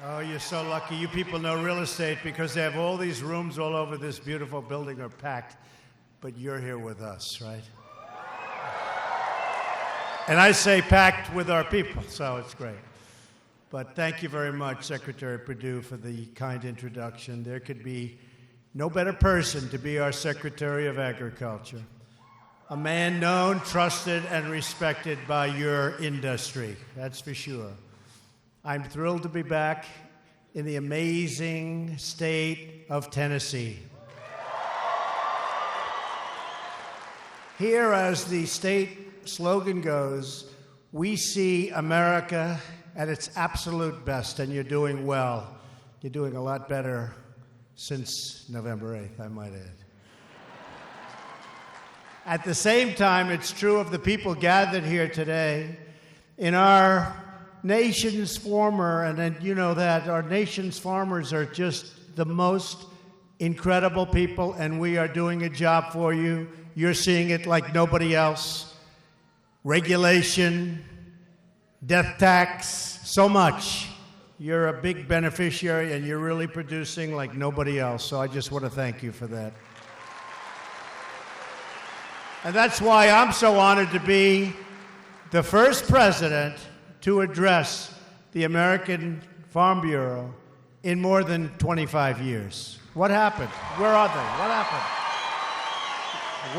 Oh, you're so lucky. You people know real estate because they have all these rooms all over this beautiful building are packed. But you're here with us, right? And I say packed with our people, so it's great. But thank you very much, Secretary Perdue, for the kind introduction. There could be no better person to be our Secretary of Agriculture. A man known, trusted, and respected by your industry, that's for sure. I'm thrilled to be back in the amazing state of Tennessee. Here, as the state slogan goes, we see America at its absolute best, and you're doing well. You're doing a lot better since November 8th, I might add. At the same time, it's true of the people gathered here today. In our nation's farmer, and you know that, our nation's farmers are just the most incredible people, and we are doing a job for you. You're seeing it like nobody else. Regulation, death tax, so much. You're a big beneficiary, and you're really producing like nobody else, so I just want to thank you for that. And that's why I'm so honored to be the first president to address the American Farm Bureau in more than 25 years. What happened? Where are they? What happened?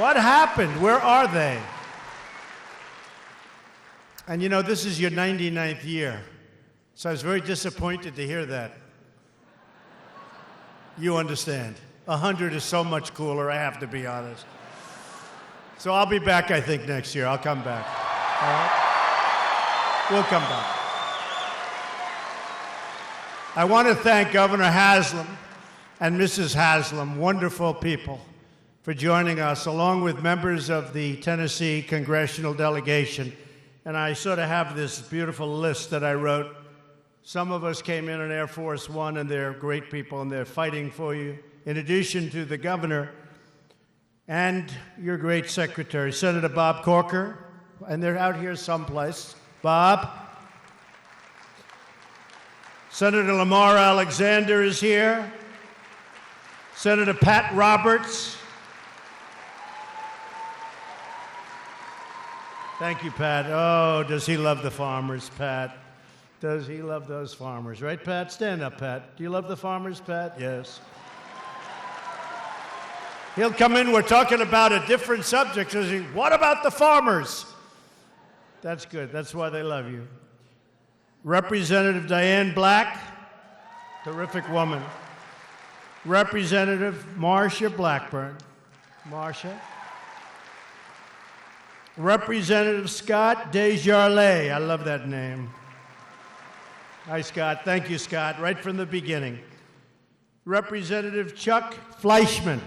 What happened? Where are they? And you know, this is your 99th year, so I was very disappointed to hear that. You understand. 100 is so much cooler, I have to be honest. So I'll be back, I think, next year. I'll come back. All right? We'll come back. I want to thank Governor Haslam and Mrs. Haslam, wonderful people, for joining us, along with members of the Tennessee congressional delegation. And I sort of have this beautiful list that I wrote. Some of us came in on Air Force One, and they're great people, and they're fighting for you. In addition to the governor and your great secretary, Senator Bob Corker, and they're out here someplace. Bob. Senator Lamar Alexander is here. Senator Pat Roberts. Thank you, Pat. Oh, does he love the farmers, Pat? Does he love those farmers? Right, Pat? Stand up, Pat. Do you love the farmers, Pat? Yes. He'll come in. We're talking about a different subject. Says he, what about the farmers? That's good. That's why they love you. Representative Diane Black, terrific woman. Representative Marsha Blackburn. Marsha. Representative Scott Desjardins. I love that name. Hi, Scott. Thank you, Scott. Right from the beginning. Representative Chuck Fleischman.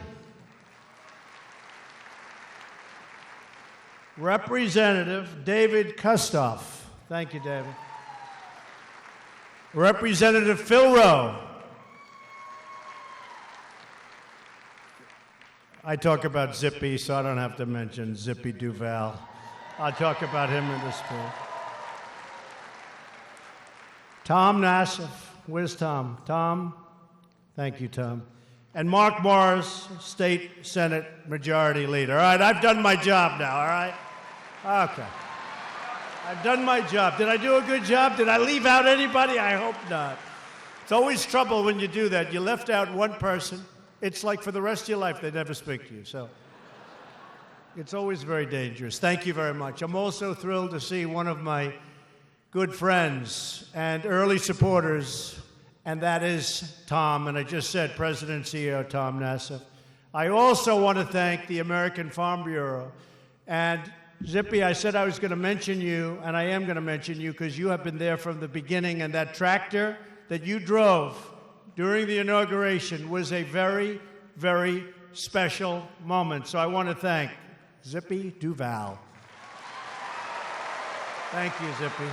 Representative David Kustoff. Thank you, David. Representative Phil Rowe. I talk about Zippy, so I don't have to mention Zippy Duval. I'll talk about him in the spirit. Tom Nassif. Where's Tom? Tom? Thank you, Tom. And Mark Morris, State Senate Majority Leader. All right, I've done my job now, all right? Okay. I've done my job. Did I do a good job? Did I leave out anybody? I hope not. It's always trouble when you do that. You left out one person. It's like for the rest of your life, they never speak to you. So it's always very dangerous. Thank you very much. I'm also thrilled to see one of my good friends and early supporters, and that is Tom. And I just said President and CEO Tom Nassif. I also want to thank the American Farm Bureau. And Zippy, I said I was going to mention you, and I am going to mention you because you have been there from the beginning, and that tractor that you drove during the inauguration was a very, very special moment. So I want to thank Zippy Duval. Thank you, Zippy.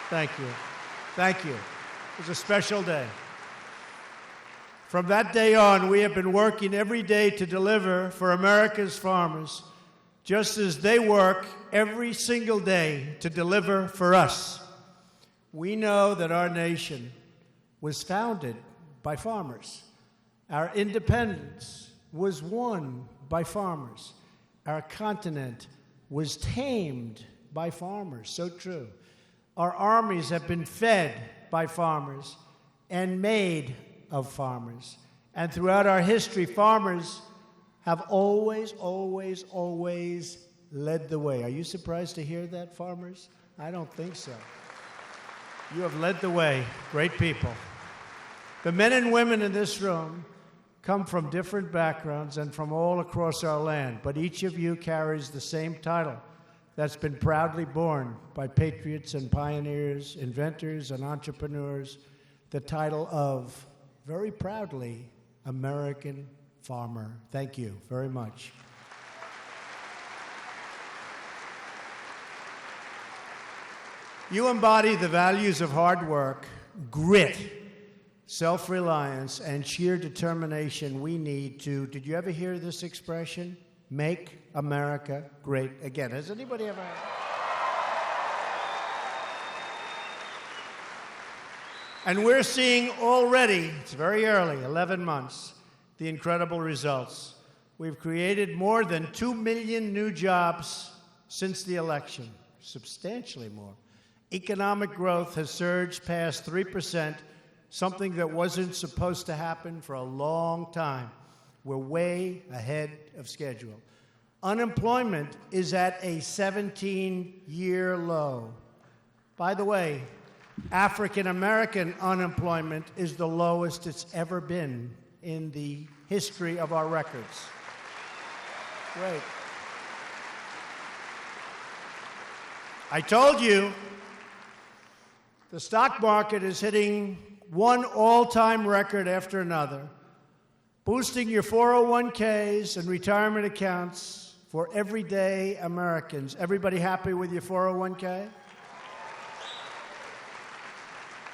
Thank you. Thank you. It was a special day. From that day on, we have been working every day to deliver for America's farmers, just as they work every single day to deliver for us. We know that our nation was founded by farmers. Our independence was won by farmers. Our continent was tamed by farmers. So true. Our armies have been fed by farmers and made of farmers. And throughout our history, farmers have always, always, always led the way. Are you surprised to hear that, farmers? I don't think so. You have led the way. Great people. The men and women in this room come from different backgrounds and from all across our land, but each of you carries the same title that's been proudly borne by patriots and pioneers, inventors and entrepreneurs, the title of, very proudly, American Farmer. Thank you very much. You embody the values of hard work, grit, self-reliance, and sheer determination we need to, did you ever hear this expression? Make America great again. Has anybody ever? And we're seeing already, it's very early, 11 months, the incredible results. We've created more than 2 million new jobs since the election, substantially more. Economic growth has surged past 3%, something that wasn't supposed to happen for a long time. We're way ahead of schedule. Unemployment is at a 17-year low. By the way, African-American unemployment is the lowest it's ever been in the history of our records. Great. I told you the stock market is hitting one all-time record after another, boosting your 401ks and retirement accounts for everyday Americans. Everybody happy with your 401k?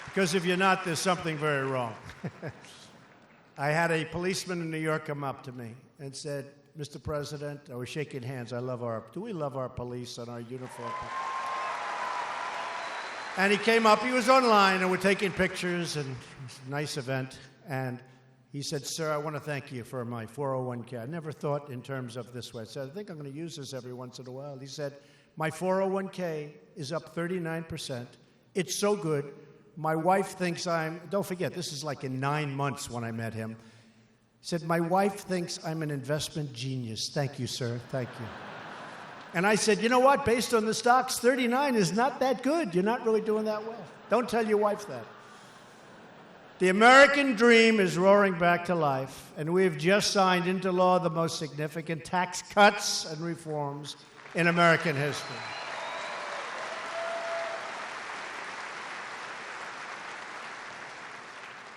Because if you're not, there's something very wrong. I had a policeman in New York come up to me and said, Mr. President, I was shaking hands. Do we love our police and our uniform? And he came up, he was online, and we're taking pictures, and it was a nice event. And he said, sir, I want to thank you for my 401k. I never thought in terms of this way. I said, I think I'm going to use this every once in a while. He said, my 401k is up 39%. It's so good. My wife thinks don't forget, this is like in 9 months when I met him. He said, my wife thinks I'm an investment genius. Thank you, sir. Thank you. And I said, you know what? Based on the stocks, 39 is not that good. You're not really doing that well. Don't tell your wife that. The American dream is roaring back to life, and we have just signed into law the most significant tax cuts and reforms in American history.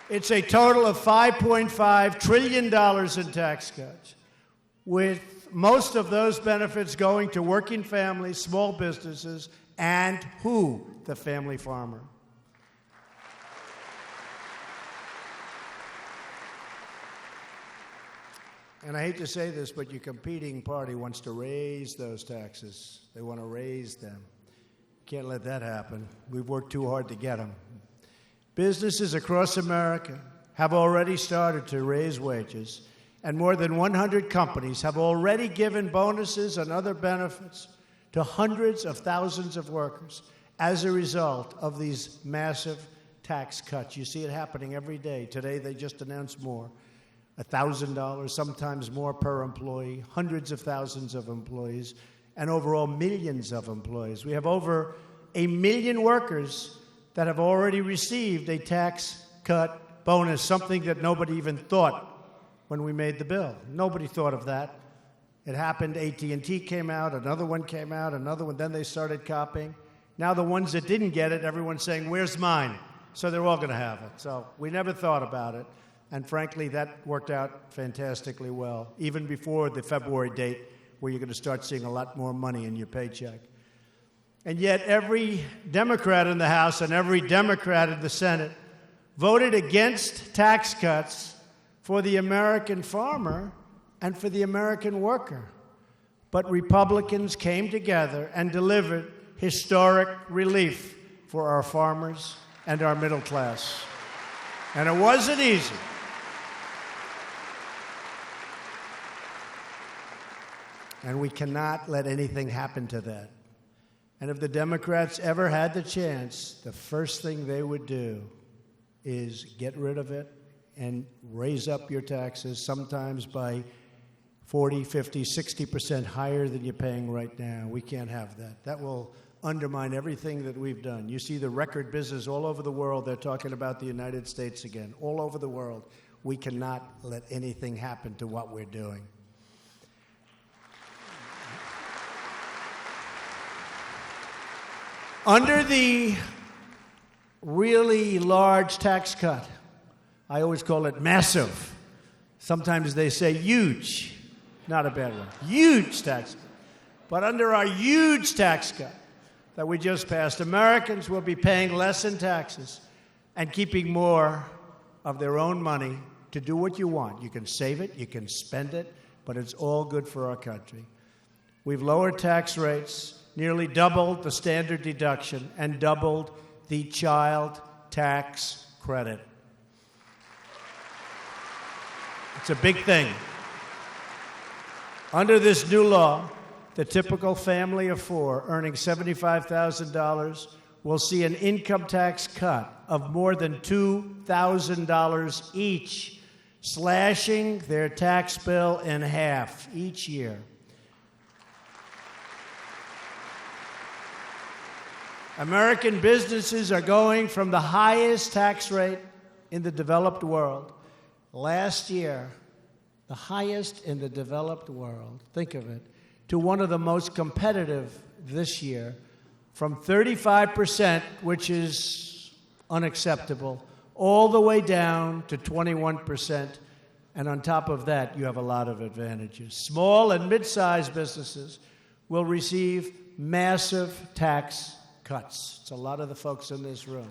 It's a total of $5.5 trillion in tax cuts, with most of those benefits going to working families, small businesses, and who? The family farmer. And I hate to say this, but your competing party wants to raise those taxes. They want to raise them. Can't let that happen. We've worked too hard to get them. Businesses across America have already started to raise wages, and more than 100 companies have already given bonuses and other benefits to hundreds of thousands of workers as a result of these massive tax cuts. You see it happening every day. Today they just announced more. $1,000, sometimes more per employee, hundreds of thousands of employees, and overall millions of employees. We have over 1 million workers that have already received a tax cut bonus, something that nobody even thought when we made the bill. Nobody thought of that. It happened. AT&T came out, another one came out, another one, then they started copying. Now the ones that didn't get it, everyone's saying, where's mine? So they're all going to have it. So we never thought about it. And frankly, that worked out fantastically well, even before the February date where you're going to start seeing a lot more money in your paycheck. And yet every Democrat in the House and every Democrat in the Senate voted against tax cuts for the American farmer and for the American worker. But Republicans came together and delivered historic relief for our farmers and our middle class. And it wasn't easy. And we cannot let anything happen to that. And if the Democrats ever had the chance, the first thing they would do is get rid of it and raise up your taxes, sometimes by 40, 50, 60% higher than you're paying right now. We can't have that. That will undermine everything that we've done. You see the record business all over the world. They're talking about the United States again, all over the world. We cannot let anything happen to what we're doing. Under the really large tax cut, I always call it massive. Sometimes they say huge. Not a bad one. Huge tax cut. But under our huge tax cut that we just passed, Americans will be paying less in taxes and keeping more of their own money to do what you want. You can save it, you can spend it, but it's all good for our country. We've lowered tax rates, nearly doubled the standard deduction, and doubled the child tax credit. It's a big thing. Under this new law, the typical family of four earning $75,000 will see an income tax cut of more than $2,000 each, slashing their tax bill in half each year. American businesses are going from the highest tax rate in the developed world. Last year, the highest in the developed world, think of it, to one of the most competitive this year, from 35%, which is unacceptable, all the way down to 21%. And on top of that, you have a lot of advantages. Small and mid-sized businesses will receive massive tax cuts. It's a lot of the folks in this room.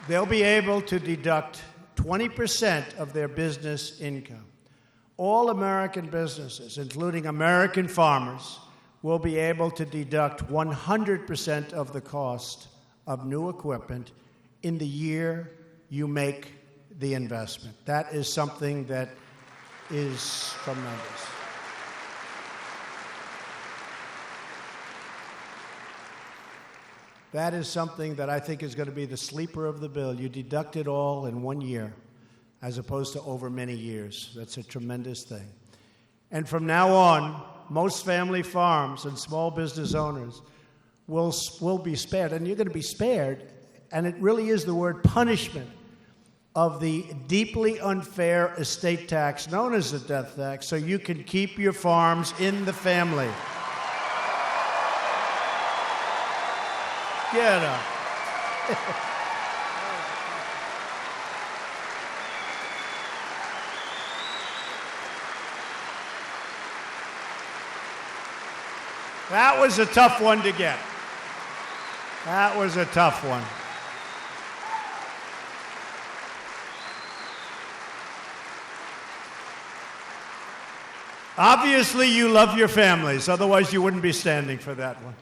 They'll be able to deduct 20% of their business income. All American businesses, including American farmers, will be able to deduct 100% of the cost of new equipment in the year you make the investment. That is something that is tremendous. That is something that I think is going to be the sleeper of the bill. You deduct it all in 1 year, as opposed to over many years. That's a tremendous thing. And from now on, most family farms and small business owners will be spared. And you're going to be spared, and it really is the word punishment, of the deeply unfair estate tax known as the death tax, so you can keep your farms in the family. Get up. That was a tough one to get. That was a tough one. Obviously, you love your families, otherwise you wouldn't be standing for that one.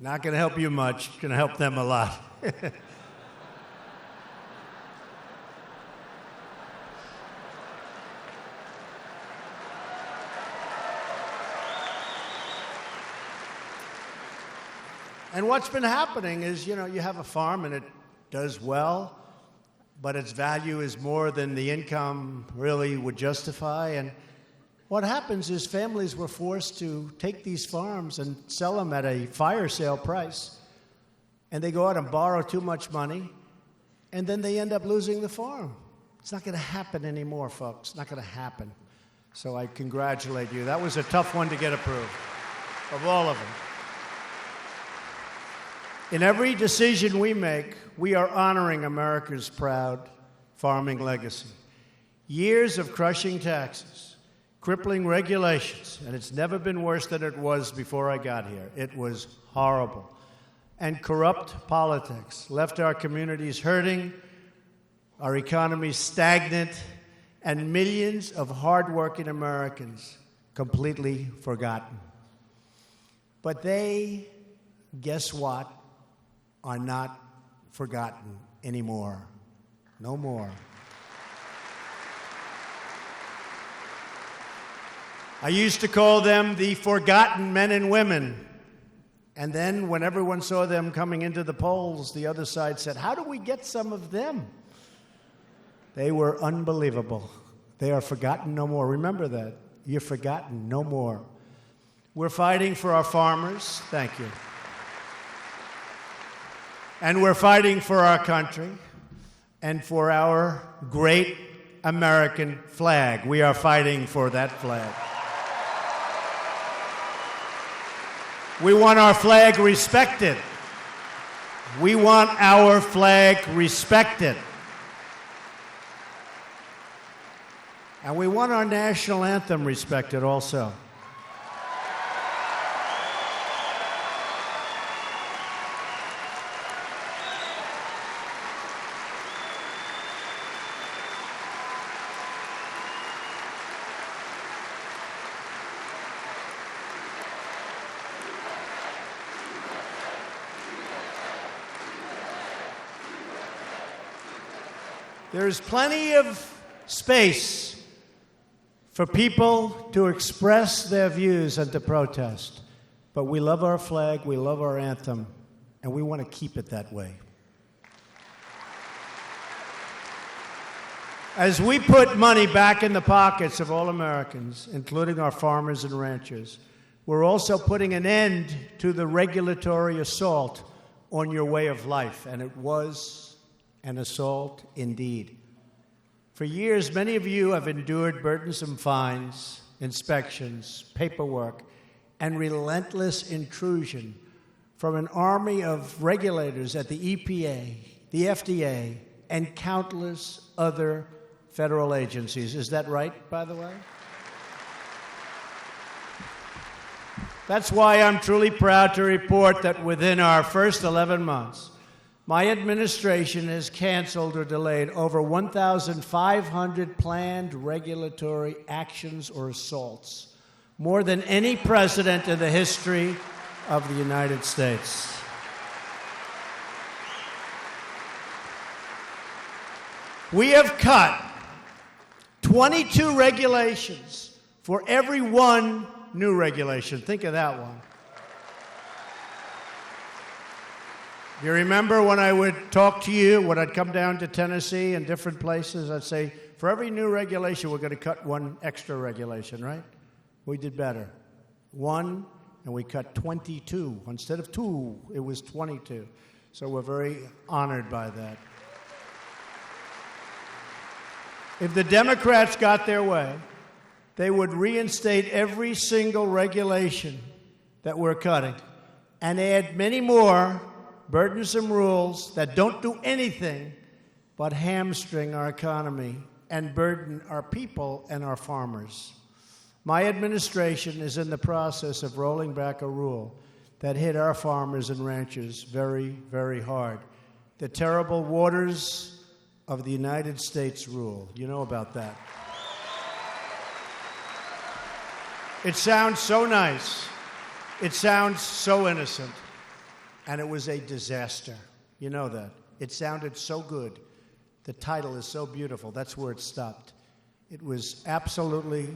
Not going to help you much, going to help them a lot. And what's been happening is, you have a farm and it does well, but its value is more than the income really would justify. And what happens is families were forced to take these farms and sell them at a fire sale price. And they go out and borrow too much money, and then they end up losing the farm. It's not going to happen anymore, folks. Not going to happen. So I congratulate you. That was a tough one to get approved, of all of them. In every decision we make, we are honoring America's proud farming legacy. Years of crushing taxes, crippling regulations, and it's never been worse than it was before I got here. It was horrible. And corrupt politics left our communities hurting, our economy stagnant, and millions of hardworking Americans completely forgotten. But they guess what, are not forgotten anymore. No more. I used to call them the forgotten men and women. And then when everyone saw them coming into the polls, the other side said, how do we get some of them? They were unbelievable. They are forgotten no more. Remember that. You're forgotten no more. We're fighting for our farmers. Thank you. And we're fighting for our country and for our great American flag. We are fighting for that flag. We want our flag respected. We want our flag respected. And we want our national anthem respected also. There's plenty of space for people to express their views and to protest. But we love our flag, we love our anthem, and we want to keep it that way. As we put money back in the pockets of all Americans, including our farmers and ranchers, we're also putting an end to the regulatory assault on your way of life. And it was an assault indeed. For years, many of you have endured burdensome fines, inspections, paperwork, and relentless intrusion from an army of regulators at the EPA, the FDA, and countless other federal agencies. Is that right, by the way? That's why I'm truly proud to report that within our first 11 months, my administration has canceled or delayed over 1,500 planned regulatory actions or assaults, more than any president in the history of the United States. We have cut 22 regulations for every one new regulation. Think of that one. You remember when I would talk to you, when I'd come down to Tennessee and different places, I'd say, for every new regulation, we're going to cut one extra regulation, right? We did better. One, and we cut 22. Instead of 2, it was 22. So we're very honored by that. If the Democrats got their way, they would reinstate every single regulation that we're cutting and add many more burdensome rules that don't do anything but hamstring our economy and burden our people and our farmers. My administration is in the process of rolling back a rule that hit our farmers and ranchers very, very hard. The terrible waters of the United States rule. You know about that. It sounds so nice. It sounds so innocent. And it was a disaster. You know that. It sounded so good. The title is so beautiful. That's where it stopped. It was absolutely...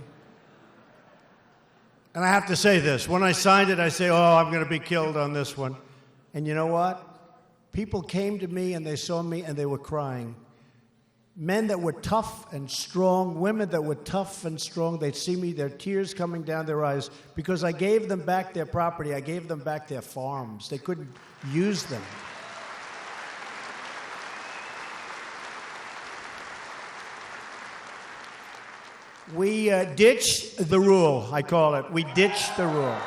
And I have to say this. When I signed it, I say, oh, I'm going to be killed on this one. And you know what? People came to me and they saw me and they were crying. Men that were tough and strong, women that were tough and strong, they'd see me, their tears coming down their eyes, because I gave them back their property. I gave them back their farms. They couldn't use them. We ditched the rule, I call it. We ditched the rule.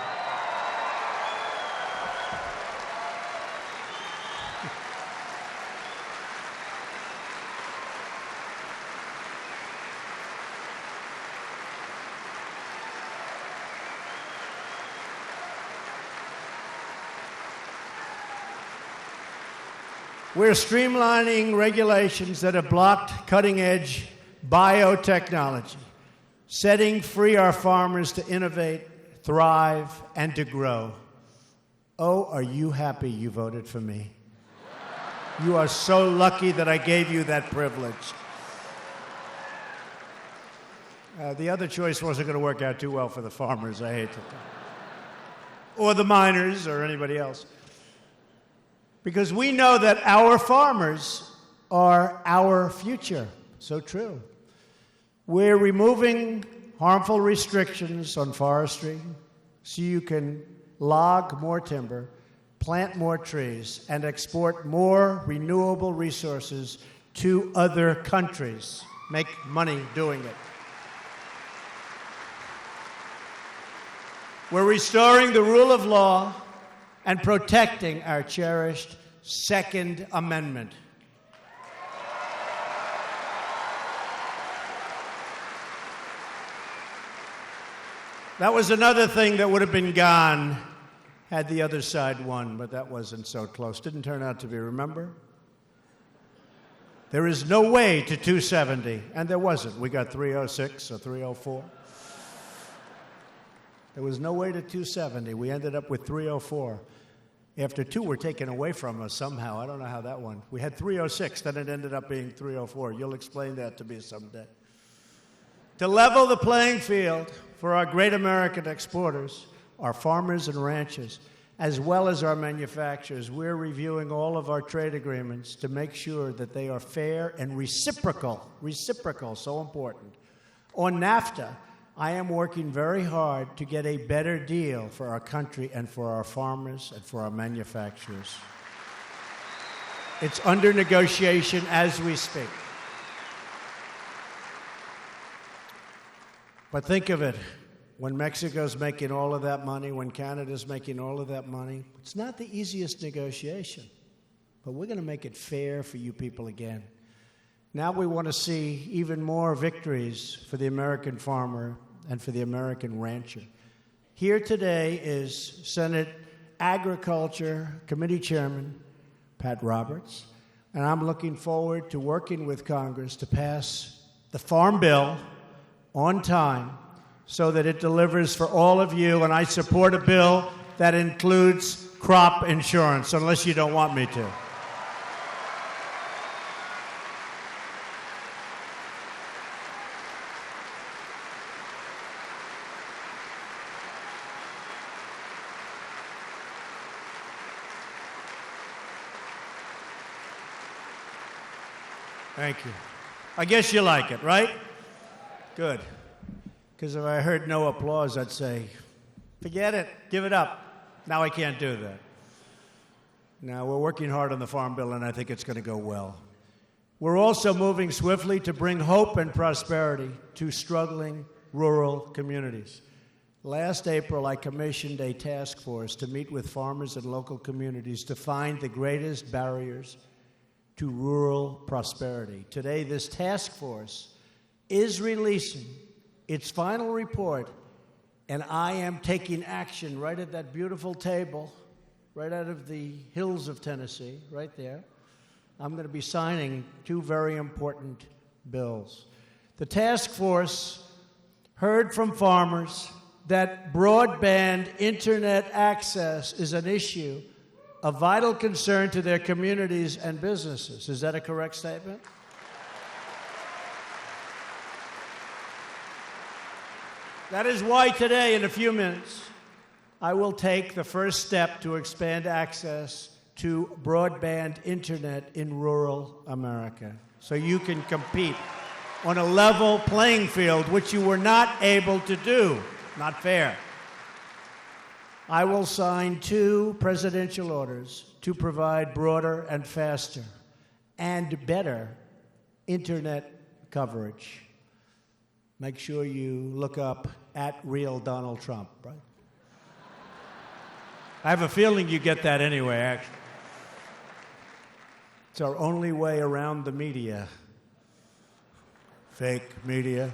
We're streamlining regulations that have blocked cutting-edge biotechnology, setting free our farmers to innovate, thrive, and to grow. Oh, are you happy you voted for me? You are so lucky that I gave you that privilege. The other choice wasn't going to work out too well for the farmers, I hate to tell you. Or the miners, or anybody else. Because we know that our farmers are our future. So true. We're removing harmful restrictions on forestry so you can log more timber, plant more trees, and export more renewable resources to other countries. Make money doing it. We're restoring the rule of law and protecting our cherished Second Amendment. That was another thing that would have been gone had the other side won, but that wasn't so close. Didn't turn out to be, remember? There is no way to 270, and there wasn't. We got 306 or 304. There was no way to 270. We ended up with 304. After two were taken away from us somehow. I don't know how that went. We had 306, then it ended up being 304. You'll explain that to me someday. To level the playing field for our great American exporters, our farmers and ranchers, as well as our manufacturers, we're reviewing all of our trade agreements to make sure that they are fair and reciprocal. Reciprocal, so important. On NAFTA, I am working very hard to get a better deal for our country and for our farmers and for our manufacturers. It's under negotiation as we speak. But think of it, when Mexico's making all of that money, when Canada's making all of that money, it's not the easiest negotiation, but we're going to make it fair for you people again. Now we want to see even more victories for the American farmer and for the American rancher. Here today is Senate Agriculture Committee Chairman Pat Roberts, and I'm looking forward to working with Congress to pass the Farm Bill on time so that it delivers for all of you, and I support a bill that includes crop insurance, unless you don't want me to. Thank you. I guess you like it, right? Good. Because if I heard no applause, I'd say, forget it, give it up. Now I can't do that. Now, we're working hard on the Farm Bill, and I think it's going to go well. We're also moving swiftly to bring hope and prosperity to struggling rural communities. Last April, I commissioned a task force to meet with farmers and local communities to find the greatest barriers to rural prosperity. Today, this task force is releasing its final report, and I am taking action right at that beautiful table, right out of the hills of Tennessee, right there. I'm going to be signing two very important bills. The task force heard from farmers that broadband internet access is an issue of vital concern to their communities and businesses. Is that a correct statement? That is why today, in a few minutes, I will take the first step to expand access to broadband internet in rural America, so you can compete on a level playing field, which you were not able to do. Not fair. I will sign two presidential orders to provide broader and faster and better internet coverage. Make sure you look up @real Donald Trump, right? I have a feeling you get that anyway, actually. It's our only way around the media. Fake media.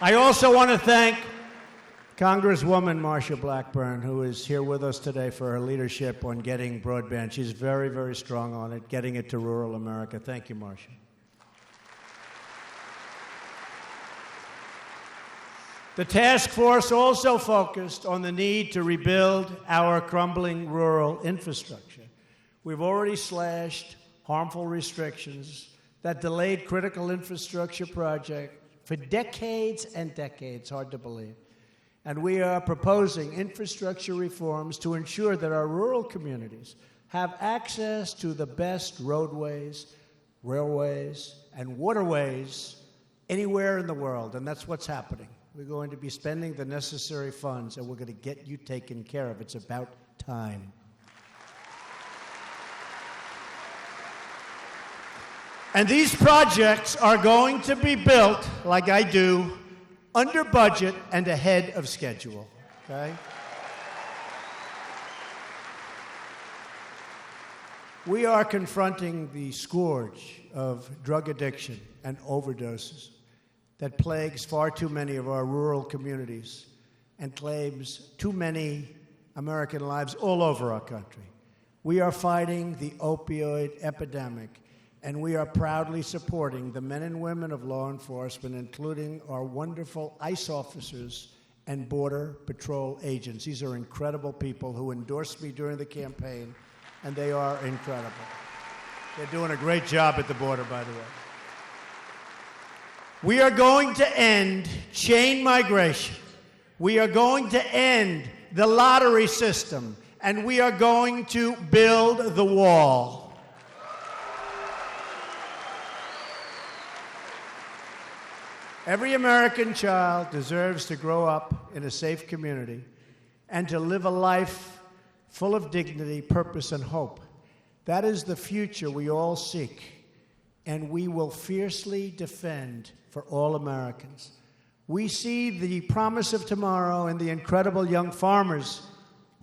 I also want to thank Congresswoman Marsha Blackburn, who is here with us today for her leadership on getting broadband. She's very, very strong on it, getting it to rural America. Thank you, Marsha. The task force also focused on the need to rebuild our crumbling rural infrastructure. We've already slashed harmful restrictions that delayed critical infrastructure projects for decades and decades, hard to believe. And we are proposing infrastructure reforms to ensure that our rural communities have access to the best roadways, railways, and waterways anywhere in the world, and that's what's happening. We're going to be spending the necessary funds, and we're going to get you taken care of. It's about time. And these projects are going to be built, like I do, under budget and ahead of schedule, okay? We are confronting the scourge of drug addiction and overdoses that plagues far too many of our rural communities and claims too many American lives all over our country. We are fighting the opioid epidemic, and we are proudly supporting the men and women of law enforcement, including our wonderful ICE officers and Border Patrol agents. These are incredible people who endorsed me during the campaign, and they are incredible. They're doing a great job at the border, by the way. We are going to end chain migration. We are going to end the lottery system, and we are going to build the wall. Every American child deserves to grow up in a safe community and to live a life full of dignity, purpose, and hope. That is the future we all seek, and we will fiercely defend for all Americans. We see the promise of tomorrow in the incredible young farmers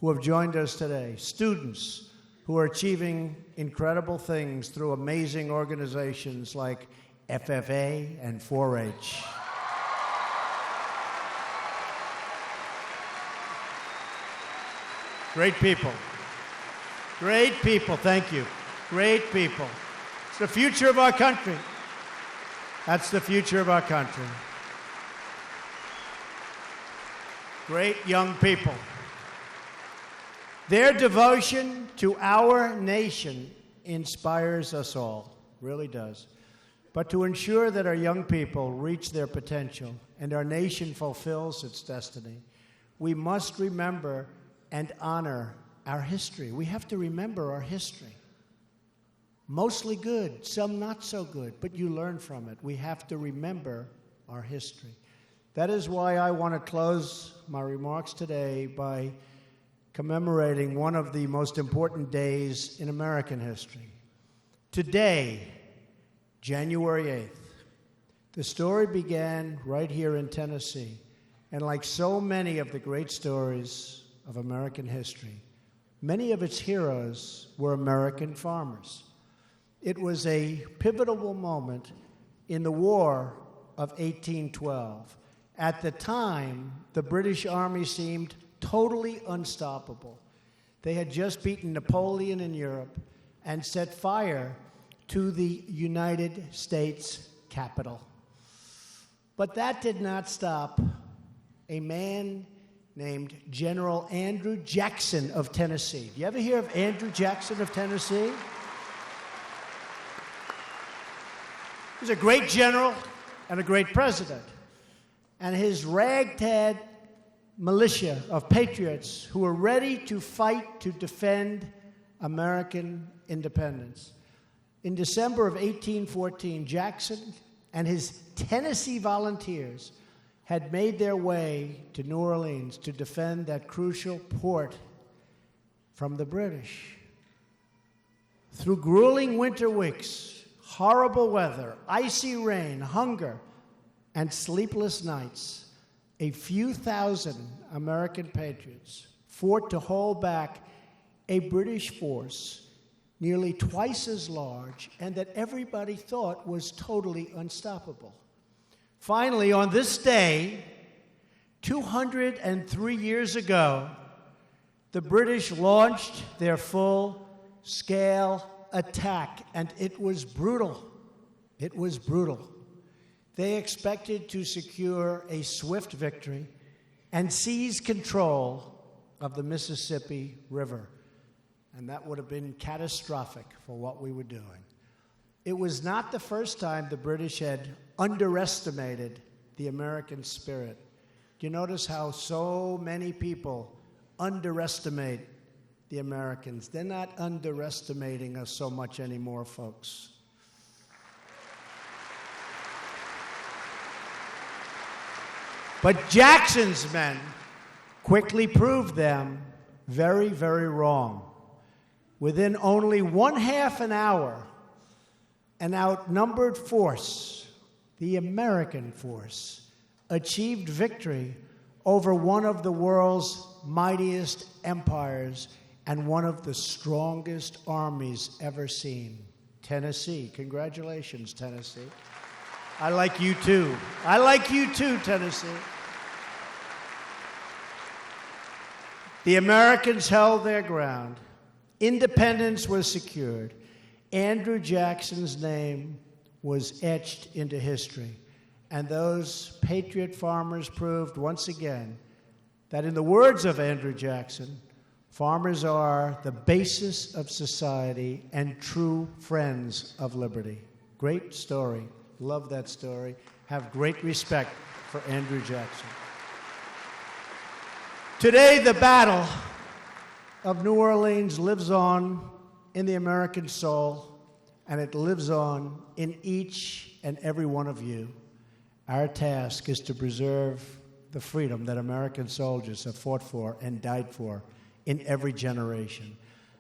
who have joined us today, students who are achieving incredible things through amazing organizations like FFA and 4-H. Great people. Great people, thank you. Great people. It's the future of our country. That's the future of our country. Great young people. Their devotion to our nation inspires us all, really does. But to ensure that our young people reach their potential and our nation fulfills its destiny, we must remember and honor our history. We have to remember our history. Mostly good, some not so good, but you learn from it. We have to remember our history. That is why I want to close my remarks today by commemorating one of the most important days in American history. Today, January 8th, the story began right here in Tennessee, and like so many of the great stories of American history, many of its heroes were American farmers. It was a pivotal moment in the War of 1812. At the time, the British Army seemed totally unstoppable. They had just beaten Napoleon in Europe and set fire to the United States Capitol. But that did not stop a man named General Andrew Jackson of Tennessee. Do you ever hear of Andrew Jackson of Tennessee? He was a great general and a great president. And his ragtag militia of patriots who were ready to fight to defend American independence. In December of 1814, Jackson and his Tennessee volunteers had made their way to New Orleans to defend that crucial port from the British. Through grueling winter weeks, horrible weather, icy rain, hunger, and sleepless nights, a few thousand American patriots fought to hold back a British force nearly twice as large and that everybody thought was totally unstoppable. Finally, on this day, 203 years ago, the British launched their full-scale attack, and it was brutal. It was brutal. They expected to secure a swift victory and seize control of the Mississippi River. And that would have been catastrophic for what we were doing. It was not the first time the British had underestimated the American spirit. Do you notice how so many people underestimate the Americans? They're not underestimating us so much anymore, folks. But Jackson's men quickly proved them very, very wrong. Within only 1/2 hour, an outnumbered force, the American force, achieved victory over one of the world's mightiest empires and one of the strongest armies ever seen. Tennessee. Congratulations, Tennessee. I like you too. I like you too, Tennessee. The Americans held their ground. Independence was secured. Andrew Jackson's name was etched into history. And those patriot farmers proved once again that, in the words of Andrew Jackson, farmers are the basis of society and true friends of liberty. Great story. Love that story. Have great respect for Andrew Jackson. Today, the Battle of New Orleans lives on in the American soul, and it lives on in each and every one of you. Our task is to preserve the freedom that American soldiers have fought for and died for in every generation.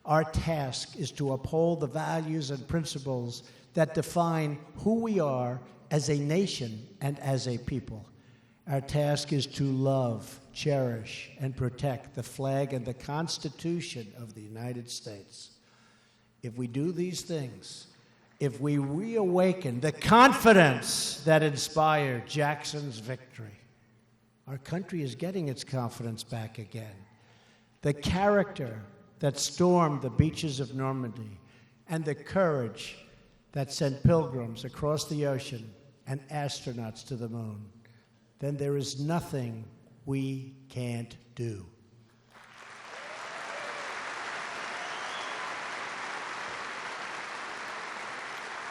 Our task is to uphold the values and principles that define who we are as a nation and as a people. Our task is to love, cherish, and protect the flag and the Constitution of the United States. If we do these things, if we reawaken the confidence that inspired Jackson's victory, our country is getting its confidence back again. The character that stormed the beaches of Normandy and the courage that sent pilgrims across the ocean and astronauts to the moon, then there is nothing we can't do.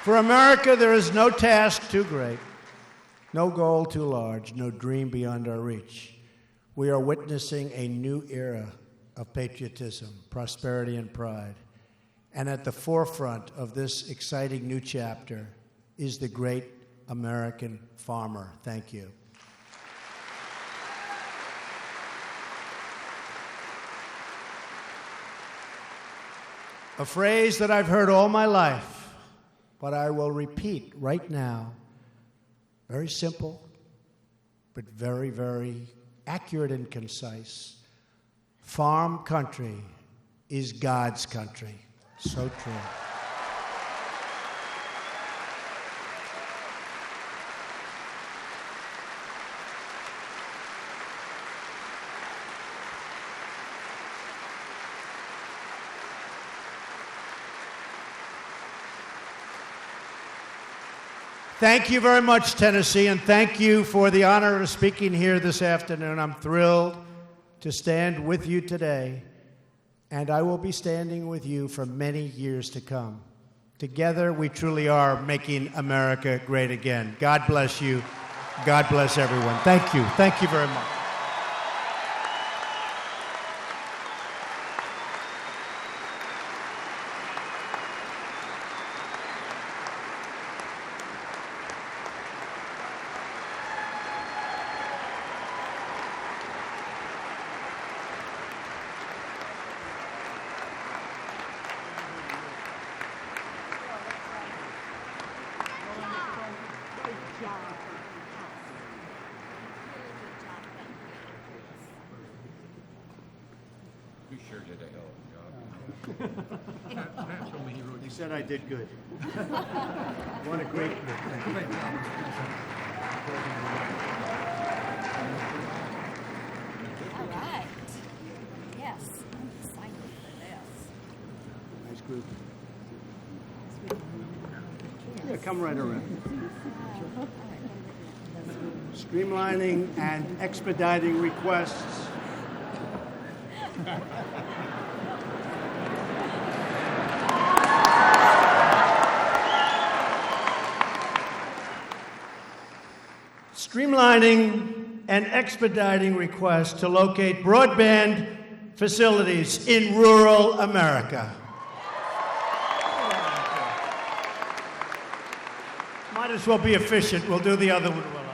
For America, there is no task too great, no goal too large, no dream beyond our reach. We are witnessing a new era of patriotism, prosperity, and pride. And at the forefront of this exciting new chapter is the great American farmer. Thank you. A phrase that I've heard all my life, but I will repeat right now. Very simple, but very, very accurate and concise. Farm country is God's country. So true. Thank you very much, Tennessee, and thank you for the honor of speaking here this afternoon. I'm thrilled to stand with you today, and I will be standing with you for many years to come. Together, we truly are making America great again. God bless you. God bless everyone. Thank you. Thank you very much. You sure did a hell of a job. Matt told me he wrote. He said I did good. What a great book. All right. Yes, I'm excited for this. Nice group. Yeah, come right around. All right. Streamlining and expediting requests. Streamlining and expediting requests to locate broadband facilities in rural America. Might as well be efficient. We'll do the other one while I'm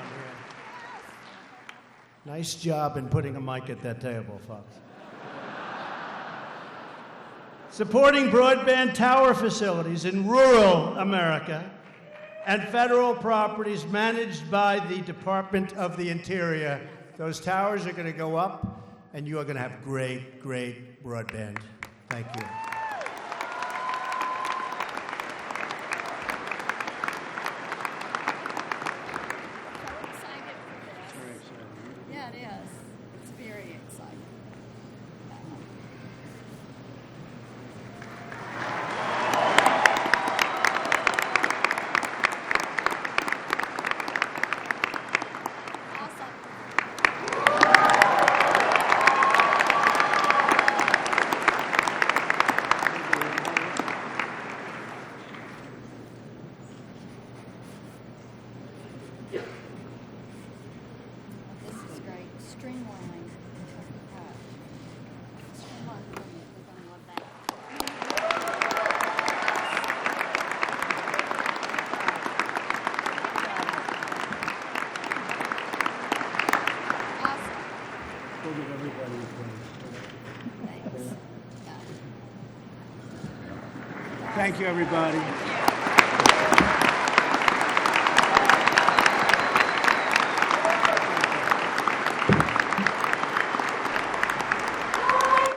here. Nice job in putting a mic at that table, folks. Supporting broadband tower facilities in rural America and federal properties managed by the Department of the Interior. Those towers are going to go up, and you are going to have great, great broadband. Thank you. So excited for this. Very exciting. Yeah, it is. It's very exciting. Awesome. This is great. Streamline. Streamline. We're going to love that. Awesome. We'll give everybody a Thanks. Yeah. Thank you, everybody.